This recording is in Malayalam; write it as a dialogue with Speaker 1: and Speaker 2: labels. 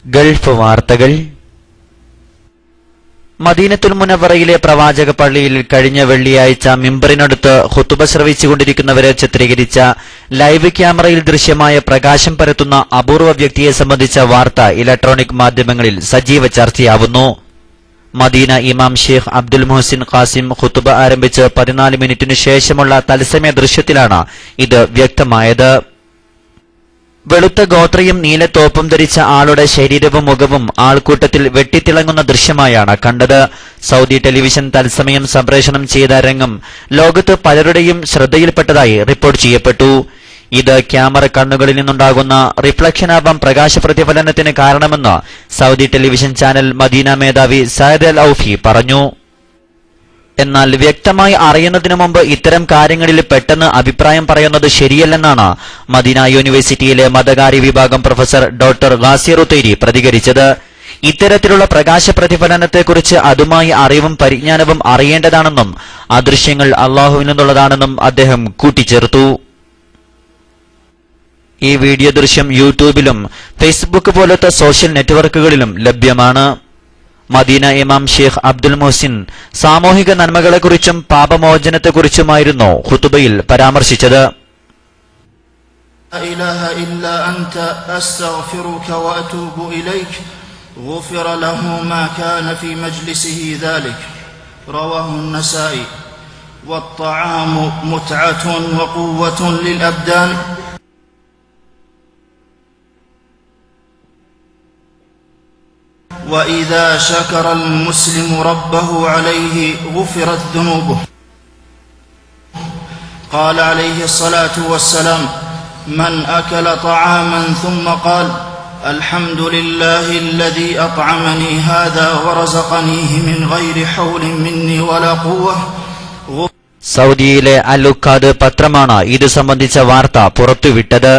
Speaker 1: ഗൾഫ് വാർത്തകൾ. മദീനത്തുൽ മുനവ്വറയിലെ പ്രവാചക പള്ളിയിൽ കഴിഞ്ഞ വെള്ളിയാഴ്ച മിമ്പറിനടുത്ത് ഖുതുബ ശ്രവിച്ചുകൊണ്ടിരിക്കുന്നവരെ ചിത്രീകരിച്ച ലൈവ് ക്യാമറയിൽ ദൃശ്യമായ പ്രകാശം പരത്തുന്ന അപൂർവ വ്യക്തിയെ സംബന്ധിച്ച വാർത്ത ഇലക്ട്രോണിക് മാധ്യമങ്ങളിൽ സജീവ ചർച്ചയാവുന്നു. മദീന ഇമാം ഷെയ്ഖ് അബ്ദുൽ മുഹസിൻ ഖാസിം ഖുതുബ ആരംഭിച്ച് 14 മിനിറ്റിനു ശേഷമുള്ള തത്സമയ ദൃശ്യത്തിലാണ് ഇത് വ്യക്തമായത്. വെളുത്ത ഗോത്രയും നീല തോപ്പും ധരിച്ച ആളുടെ ശരീരവും മുഖവും ആൾക്കൂട്ടത്തിൽ വെട്ടിത്തിളങ്ങുന്ന ദൃശ്യമായാണ് കണ്ടത്. സൗദി ടെലിവിഷൻ തത്സമയം സംപ്രേഷണം ചെയ്ത രംഗം ലോകത്ത് പലരുടെയും ശ്രദ്ധയിൽപ്പെട്ടതായി റിപ്പോർട്ട് ചെയ്യപ്പെട്ടു. ഇത് ക്യാമറ കണ്ണുകളിൽ നിന്നുണ്ടാകുന്ന റിഫ്ലക്ഷനാവാം പ്രകാശ പ്രതിഫലനത്തിന് കാരണമെന്ന് സൗദി ടെലിവിഷൻ ചാനൽ മദീന മേധാവി സയദ് അൽ ഔഫി പറഞ്ഞു. എന്നാൽ വ്യക്തമായി അറിയുന്നതിനു മുമ്പ് ഇത്തരം കാര്യങ്ങളിൽ പെട്ടെന്ന് അഭിപ്രായം പറയുന്നത് ശരിയല്ലെന്നാണ് മദീന യൂണിവേഴ്സിറ്റിയിലെ മതകാര്യ വിഭാഗം പ്രൊഫസർ ഡോക്ടർ ഗാസിർ ഉത്തൈരി പ്രതികരിച്ചത്. ഇത്തരത്തിലുള്ള പ്രകാശ പ്രതിഫലനത്തെക്കുറിച്ച് അതുമായി അറിവും പരിജ്ഞാനവും അറിയേണ്ടതാണെന്നും ആ ദൃശ്യങ്ങൾ അള്ളാഹുവിൽ നിന്നുള്ളതാണെന്നും അദ്ദേഹം കൂട്ടിച്ചേർത്തു. ഈ വീഡിയോ ദൃശ്യം യൂട്യൂബിലും ഫേസ്ബുക്ക് പോലത്തെ സോഷ്യൽ നെറ്റ്വർക്കുകളിലും ലഭ്യമാണ്. മദീന ഇമാം ഷെയ്ഖ് അബ്ദുൽ മുഹസിൻ സാമൂഹിക നന്മകളെക്കുറിച്ചും പാപമോചനത്തെക്കുറിച്ചുമായിരുന്നു ഖുതുബയിൽ പരാമർശിച്ചത്.
Speaker 2: وإذا شكر المسلم ربه عليه غفرت ذنوبه. قال عليه الصلاة والسلام: من أكل طعاما ثم قال الحمد لله الذي أطعمني هذا ورزقنيه من غير حول مني ولا قوة.
Speaker 1: സൗദിയിലെ അൽ ഉക്കാദ് പത്രമാണ് ഇത് സംബന്ധിച്ച വാർത്ത പുറത്തുവിട്ടത്.